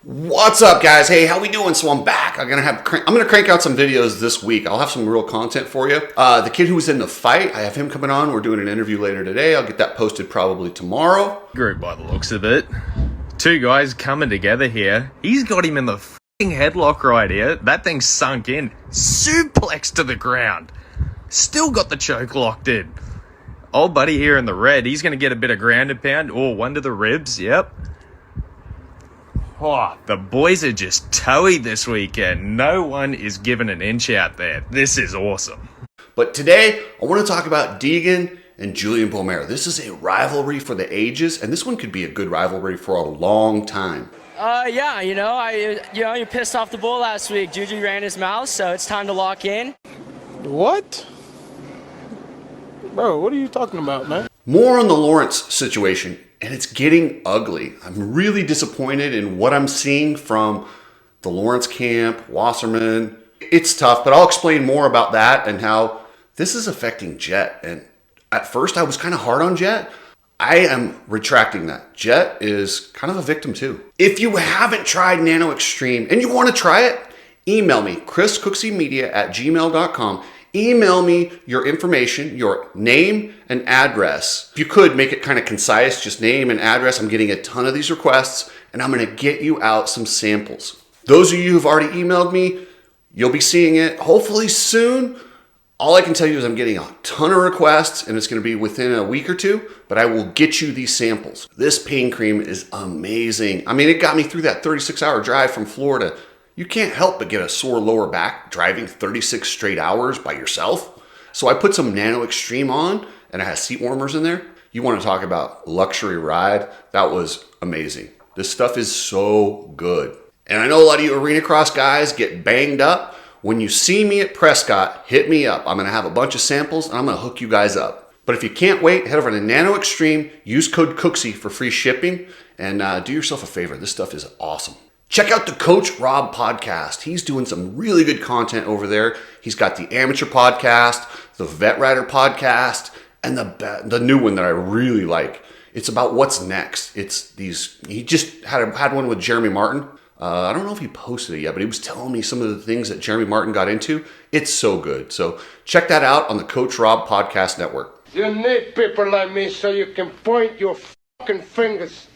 What's up, guys? Hey, how we doing? So I'm back. I'm gonna crank out some videos this week. I'll have some real content for you. The kid who was in the fight, I have him coming on. We're doing an interview later today. I'll get that posted probably tomorrow. Group by the looks of it. Two guys coming together here. He's got him in the f***ing headlock right here. That thing's sunk in. Suplex to the ground. Still got the choke locked in. Old buddy here in the red, he's going to get a bit of ground and pound. Oh, one to the ribs, yep. Oh, the boys are just toey this weekend. No one is giving an inch out there. This is awesome. But today, I want to talk about Degan and Beaumer. This is a rivalry for the ages, and this one could be a good rivalry for a long time. Yeah, you pissed off the bull last week. JuJu ran his mouth, so it's time to lock in. What? Bro, what are you talking about, man? More on the Lawrence situation, and it's getting ugly. I'm really disappointed in what I'm seeing from the Lawrence camp, Wasserman. It's tough, but I'll explain more about that and how this is affecting Jet. And at first, I was kind of hard on Jet. I am retracting that. Jet is kind of a victim too. If you haven't tried Nano-Extreme and you want to try it, email me, chriscookseymedia@gmail.com. Email me your information, your name and address. If you could make it kind of concise, just name and address. I'm getting a ton of these requests and I'm going to get you out some samples. Those of you who've already emailed me, you'll be seeing it hopefully soon. All I can tell you is I'm getting a ton of requests and it's going to be within a week or two, but I will get you these samples. This pain cream is amazing. I mean, it got me through that 36-hour drive from Florida. You can't help but get a sore lower back driving 36 straight hours by yourself. So I put some Nano-Extreme on and it has seat warmers in there. You want to talk about luxury ride? That was amazing. This stuff is so good. And I know a lot of you arena cross guys get banged up. When you see me at Prescott, hit me up. I'm going to have a bunch of samples and I'm going to hook you guys up. But if you can't wait, head over to Nano-Extreme, use code Cooksey for free shipping, and do yourself a favor. This stuff is awesome. Check out the Coach Rob podcast. He's doing some really good content over there. He's got the amateur podcast, the vet rider podcast, and the new one that I really like. It's about what's next. He just had one with Jeremy Martin. I don't know if he posted it yet, but he was telling me some of the things that Jeremy Martin got into. It's so good. So check that out on the Coach Rob Podcast Network. You need people like me so you can point your fucking fingers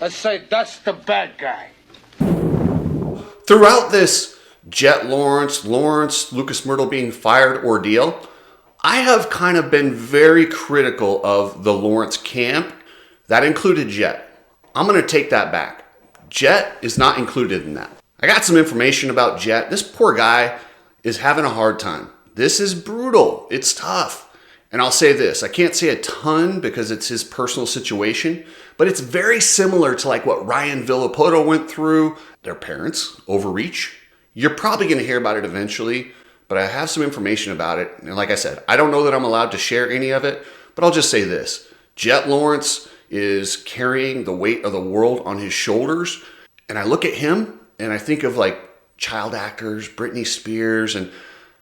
and say, that's the bad guy. Throughout this Jet Lawrence, Lucas Myrtle being fired ordeal, I have kind of been very critical of the Lawrence camp. That included Jet. I'm going to take that back. Jet is not included in that. I got some information about Jet. This poor guy is having a hard time. This is brutal. It's tough. And I'll say this, I can't say a ton because it's his personal situation, but it's very similar to like what Ryan Villapoto went through. Their parents overreach. You're probably going to hear about it eventually, but I have some information about it. And like I said, I don't know that I'm allowed to share any of it, but I'll just say this. Jet Lawrence is carrying the weight of the world on his shoulders. And I look at him and I think of like child actors, Britney Spears, and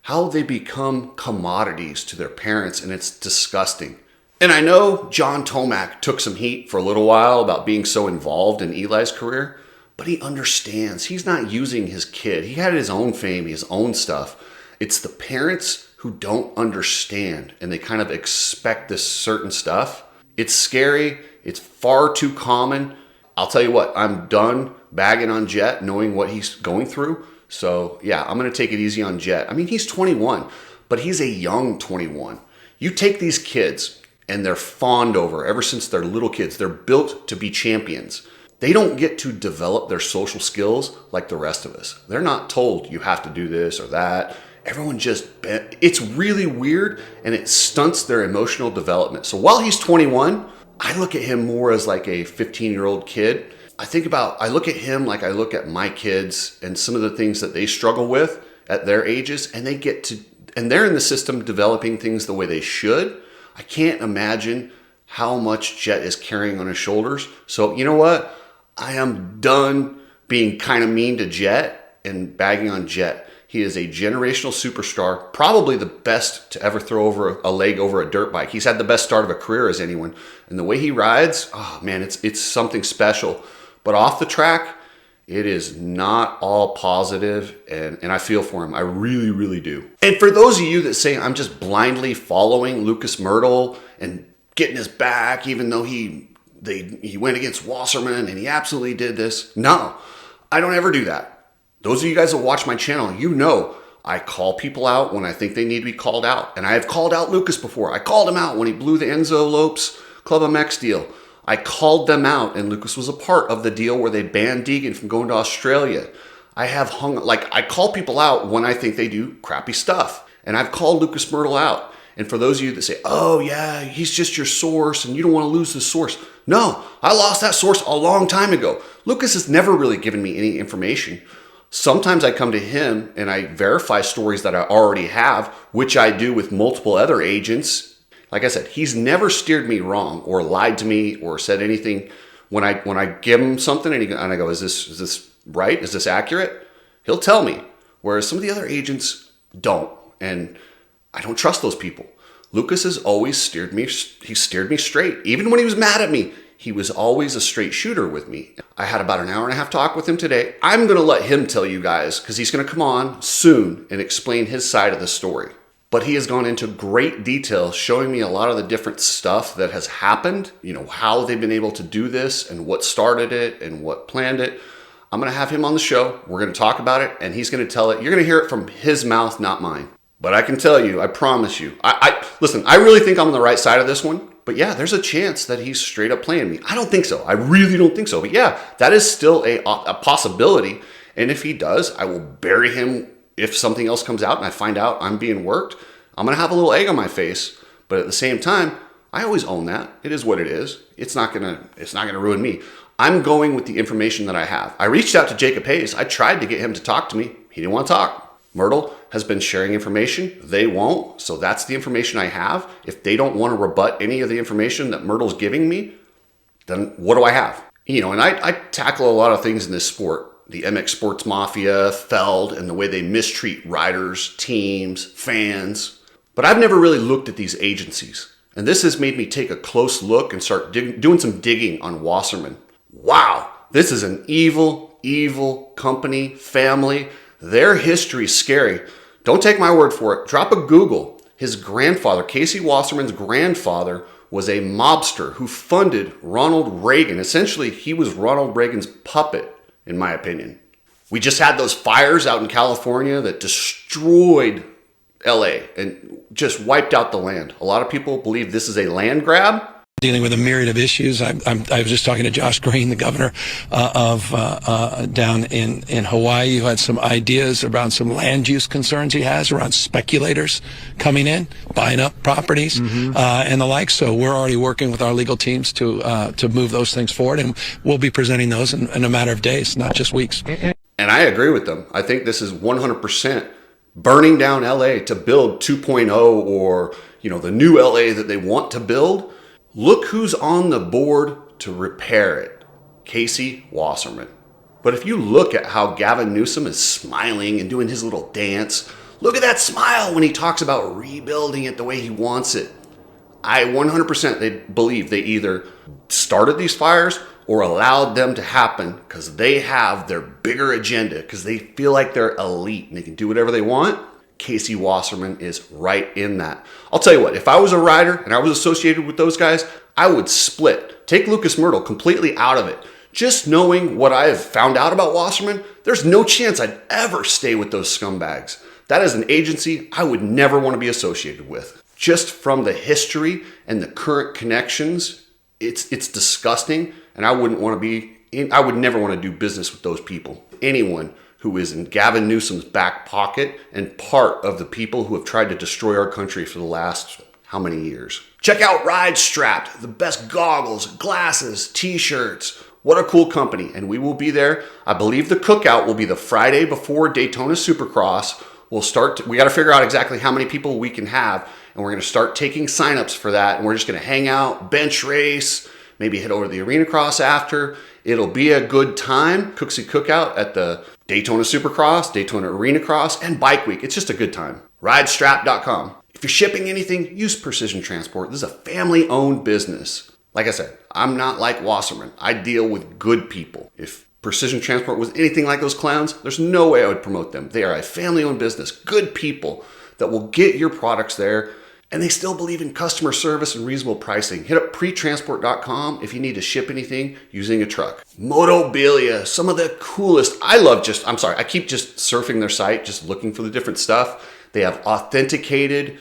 how they become commodities to their parents, and it's disgusting. And I know John Tomac took some heat for a little while about being so involved in Eli's career, but he understands. He's not using his kid. He had his own fame, his own stuff. It's the parents who don't understand, and they kind of expect this certain stuff. It's scary. It's far too common. I'll tell you what, I'm done bagging on Jet, knowing what he's going through. So yeah, I'm going to take it easy on Jet. I mean, he's 21, but he's a young 21. You take these kids and they're fawned over ever since they're little kids. They're built to be champions. They don't get to develop their social skills like the rest of us. They're not told you have to do this or that. Everyone it's really weird and it stunts their emotional development. So while he's 21, I look at him more as like a 15-year-old kid. I look at him like I look at my kids and some of the things that they struggle with at their ages, and they're in the system developing things the way they should. I can't imagine how much Jet is carrying on his shoulders. So you know what? I am done being kind of mean to Jet and bagging on Jet. He is a generational superstar, probably the best to ever throw over a leg over a dirt bike. He's had the best start of a career as anyone. And the way he rides, oh man, it's something special. But off the track, It is not all positive, and I feel for him. I really, really do. And for those of you that say I'm just blindly following Lucas Myrtle and getting his back, even though he went against Wasserman and he absolutely did this. No, I don't ever do that. Those of you guys that watch my channel, you know I call people out when I think they need to be called out. And I have called out Lucas before. I called him out when he blew the Enzo Lopes Club MX deal. I called them out, and Lucas was a part of the deal where they banned Degan from going to Australia. I call people out when I think they do crappy stuff. And I've called Lucas Myrtle out. And for those of you that say, oh yeah, he's just your source and you don't want to lose the source. No, I lost that source a long time ago. Lucas has never really given me any information. Sometimes I come to him and I verify stories that I already have, which I do with multiple other agents. Like I said, he's never steered me wrong or lied to me or said anything. When I give him something and I go, is this right? Is this accurate? He'll tell me. Whereas some of the other agents don't. And I don't trust those people. Lucas has always steered me straight. Even when he was mad at me, he was always a straight shooter with me. I had about an hour and a half talk with him today. I'm going to let him tell you guys because he's going to come on soon and explain his side of the story. But he has gone into great detail showing me a lot of the different stuff that has happened, how they've been able to do this and what started it and what planned it. I'm going to have him on the show. We're going to talk about it and he's going to tell it. You're going to hear it from his mouth, not mine. But I can tell you, I promise you, listen, I really think I'm on the right side of this one. But yeah, there's a chance that he's straight up playing me. I don't think so. I really don't think so. But yeah, that is still a possibility. And if he does, I will bury him. If something else comes out and I find out I'm being worked, I'm going to have a little egg on my face. But at the same time, I always own that. It is what it is. It's not going to ruin me. I'm going with the information that I have. I reached out to Jacob Hayes. I tried to get him to talk to me. He didn't want to talk. Myrtle has been sharing information. They won't. So that's the information I have. If they don't want to rebut any of the information that Myrtle's giving me, then what do I have? And I tackle a lot of things in this sport. The MX Sports Mafia, Feld, and the way they mistreat riders, teams, fans. But I've never really looked at these agencies. And this has made me take a close look and start doing some digging on Wasserman. Wow, this is an evil, evil company, family. Their history is scary. Don't take my word for it. Drop a Google. His grandfather, Casey Wasserman's grandfather, was a mobster who funded Ronald Reagan. Essentially, he was Ronald Reagan's puppet, in my opinion. We just had those fires out in California that destroyed LA and just wiped out the land. A lot of people believe this is a land grab. Dealing with a myriad of issues. I was just talking to Josh Green, the governor of down in Hawaii, who had some ideas around some land use concerns he has around speculators coming in, buying up properties, and the like. So we're already working with our legal teams to move those things forward, and we'll be presenting those in a matter of days, not just weeks. And I agree with them. I think this is 100% burning down LA to build 2.0 or the new LA that they want to build. Look who's on the board to repair it. Casey Wasserman. But if you look at how Gavin Newsom is smiling and doing his little dance, look at that smile when he talks about rebuilding it the way he wants it. I 100% believe they either started these fires or allowed them to happen because they have their bigger agenda, because they feel like they're elite and they can do whatever they want. Casey Wasserman is right in that. I'll tell you what, if I was a rider and I was associated with those guys, I would split. Take Lucas Myrtle completely out of it. Just knowing what I have found out about Wasserman, there's no chance I'd ever stay with those scumbags. That is an agency I would never want to be associated with. Just from the history and the current connections, it's disgusting, and I would never want to do business with those people. Anyone who is in Gavin Newsom's back pocket and part of the people who have tried to destroy our country for the last how many years. Check out Ride Strapped, the best goggles, glasses, t-shirts. What a cool company. And we will be there. I believe the cookout will be the Friday before Daytona Supercross. We got to figure out exactly how many people we can have. And we're going to start taking signups for that. And we're just going to hang out, bench race, maybe head over to the Arena Cross after. It'll be a good time. Cooksy Cookout at the Daytona Supercross, Daytona Arena Cross, and Bike Week. It's just a good time. Ridestrap.com. If you're shipping anything, use Precision Transport. This is a family-owned business. Like I said, I'm not like Wasserman. I deal with good people. If Precision Transport was anything like those clowns, there's no way I would promote them. They are a family-owned business, good people that will get your products there, and they still believe in customer service and reasonable pricing. Hit up pretransport.com if you need to ship anything using a truck. Motobilia, some of the coolest. I keep just surfing their site, just looking for the different stuff. They have authenticated,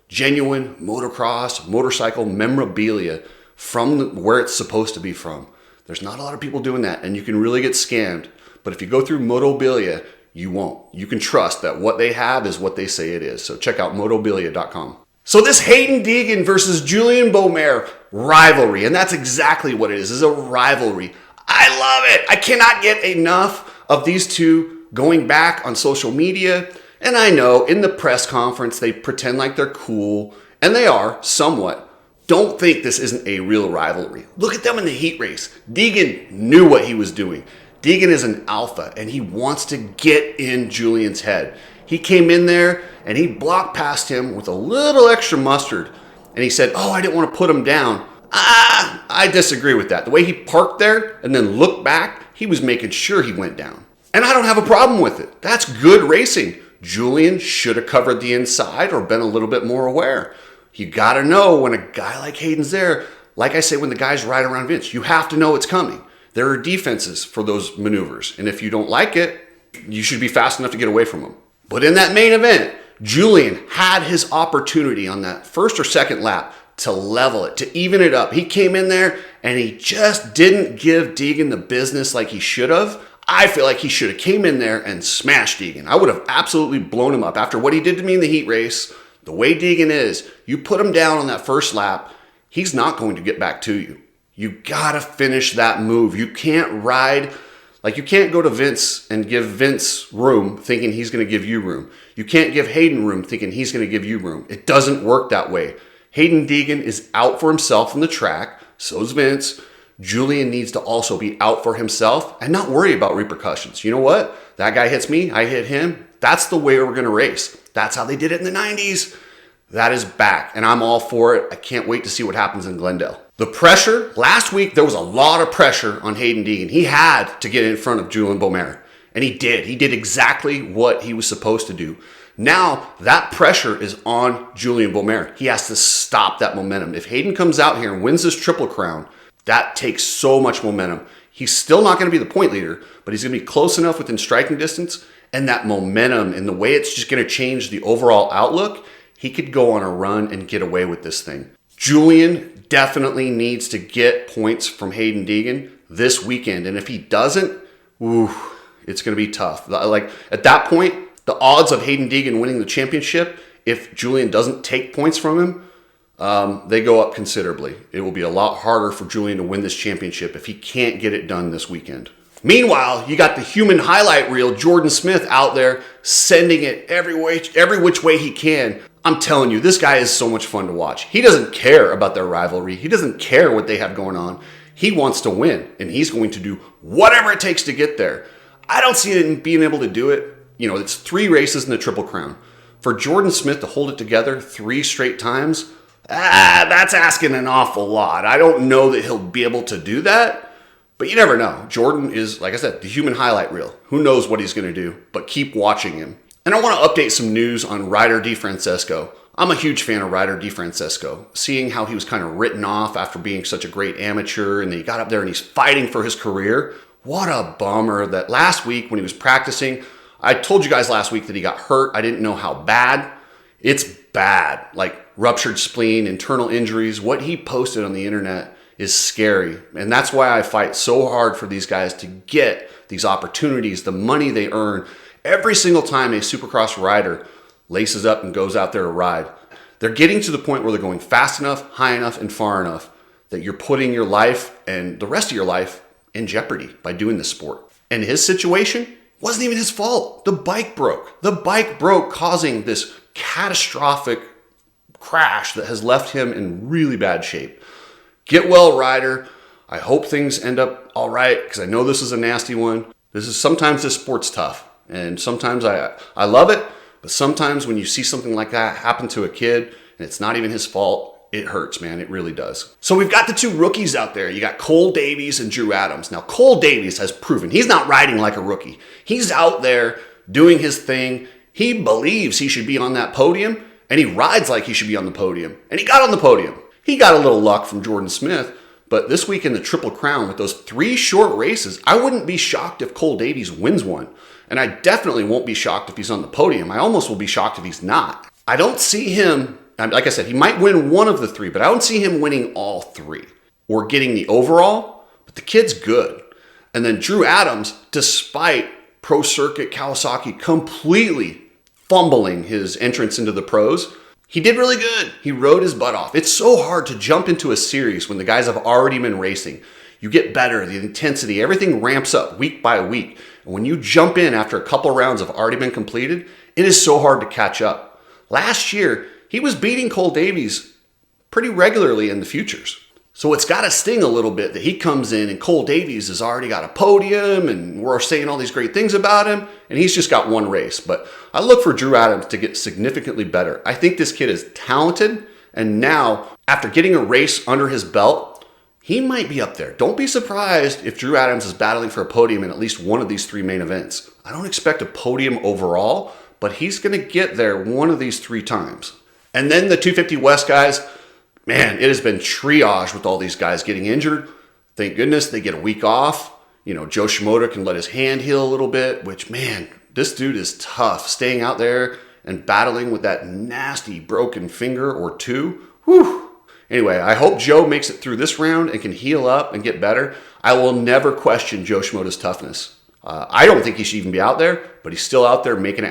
genuine motocross, motorcycle memorabilia from where it's supposed to be from. There's not a lot of people doing that, and you can really get scammed. But if you go through Motobilia, you won't. You can trust that what they have is what they say it is. So check out motobilia.com. So this Hayden Degan versus Julian Beaumer rivalry, and that's exactly what it is a rivalry. I love it. I cannot get enough of these two going back on social media. And I know in the press conference, they pretend like they're cool, and they are somewhat. Don't think this isn't a real rivalry. Look at them in the heat race. Degan knew what he was doing. Degan is an alpha, and he wants to get in Julian's head. He came in there, and he blocked past him with a little extra mustard. And he said, I didn't want to put him down. I disagree with that. The way he parked there and then looked back, he was making sure he went down. And I don't have a problem with it. That's good racing. Julian should have covered the inside or been a little bit more aware. You got to know when a guy like Hayden's there. Like I say, when the guys ride around Vince, you have to know it's coming. There are defenses for those maneuvers. And if you don't like it, you should be fast enough to get away from them. But in that main event, Julian had his opportunity on that first or second lap to level it, to even it up. He came in there and he just didn't give Degan the business like he should have. I feel like he should have came in there and smashed Degan. I would have absolutely blown him up. After what he did to me in the heat race, the way Degan is, you put him down on that first lap, he's not going to get back to you. You gotta finish that move. You can't ride, you can't go to Vince and give Vince room thinking he's gonna give you room. You can't give Hayden room thinking he's gonna give you room. It doesn't work that way. Hayden Degan is out for himself on the track, so is Vince. Julian needs to also be out for himself and not worry about repercussions. You know what? That guy hits me, I hit him. That's the way we're gonna race. That's how they did it in the 90s. That is back, and I'm all for it. I can't wait to see what happens in Glendale. The pressure, last week there was a lot of pressure on Hayden Degan. He had to get in front of Julian Beaumer, and he did. He did exactly what he was supposed to do. Now that pressure is on Julian Beaumer. He has to stop that momentum. If Hayden comes out here and wins this Triple Crown, that takes so much momentum. He's still not going to be the point leader, but he's going to be close enough within striking distance, and that momentum and the way it's just going to change the overall outlook, he could go on a run and get away with this thing. Julian definitely needs to get points from Hayden Degan this weekend, and if he doesn't, it's going to be tough. At that point, the odds of Hayden Degan winning the championship, if Julian doesn't take points from him, they go up considerably. It will be a lot harder for Julian to win this championship if he can't get it done this weekend. Meanwhile, you got the human highlight reel, Jordan Smith, out there sending it every which way he can. I'm telling you, this guy is so much fun to watch. He doesn't care about their rivalry. He doesn't care what they have going on. He wants to win, and he's going to do whatever it takes to get there. I don't see him being able to do it. It's 3 races in the Triple Crown. For Jordan Smith to hold it together 3 straight times, that's asking an awful lot. I don't know that he'll be able to do that. But you never know. Jordan is, like I said, the human highlight reel. Who knows what he's going to do, but keep watching him. And I want to update some news on Ryder DeFrancesco. I'm a huge fan of Ryder DeFrancesco. Seeing how he was kind of written off after being such a great amateur, and then he got up there and he's fighting for his career. What a bummer that last week when he was practicing, I told you guys last week that he got hurt. I didn't know how bad. It's bad. Ruptured spleen, internal injuries. What he posted on the internet is scary. And that's why I fight so hard for these guys to get these opportunities, the money they earn every single time a Supercross rider laces up and goes out there to ride. They're getting to the point where they're going fast enough, high enough, and far enough that you're putting your life and the rest of your life in jeopardy by doing this sport. And his situation wasn't even his fault. The bike broke. The bike broke, causing this catastrophic crash that has left him in really bad shape. Get well, Ryder. I hope things end up all right, because I know this is a nasty one. Sometimes this sport's tough, and sometimes I love it, but sometimes when you see something like that happen to a kid, and it's not even his fault, it hurts, man. It really does. So we've got the two rookies out there. You got Cole Davies and Drew Adams. Now, Cole Davies has proven he's not riding like a rookie. He's out there doing his thing. He believes he should be on that podium, and he rides like he should be on the podium. And he got on the podium. He got a little luck from Jordan Smith, but this week in the Triple Crown with those 3 short races, I wouldn't be shocked if Cole Davies wins one. And I definitely won't be shocked if he's on the podium. I almost will be shocked if he's not. I don't see him, like I said, he might win one of the 3, but I don't see him winning all 3 or getting the overall, but the kid's good. And then Drew Adams, despite Pro Circuit Kawasaki completely fumbling his entrance into the pros, he did really good. He rode his butt off. It's so hard to jump into a series when the guys have already been racing. You get better, the intensity, everything ramps up week by week. And when you jump in after a couple rounds have already been completed, it is so hard to catch up. Last year, he was beating Cole Davies pretty regularly in the futures. So it's got to sting a little bit that he comes in and Cole Davies has already got a podium and we're saying all these great things about him and he's just got one race. But I look for Drew Adams to get significantly better. I think this kid is talented, and now after getting a race under his belt, he might be up there. Don't be surprised if Drew Adams is battling for a podium in at least one of these 3 main events. I don't expect a podium overall, but he's going to get there one of these 3 times. And then the 250 West guys, man, it has been triage with all these guys getting injured. Thank goodness they get a week off. You know, Joe Shimoda can let his hand heal a little bit, which, man, this dude is tough. Staying out there and battling with that nasty broken finger or 2. Whew. Anyway, I hope Joe makes it through this round and can heal up and get better. I will never question Joe Shimoda's toughness. I don't think he should even be out there, but he's still out there making it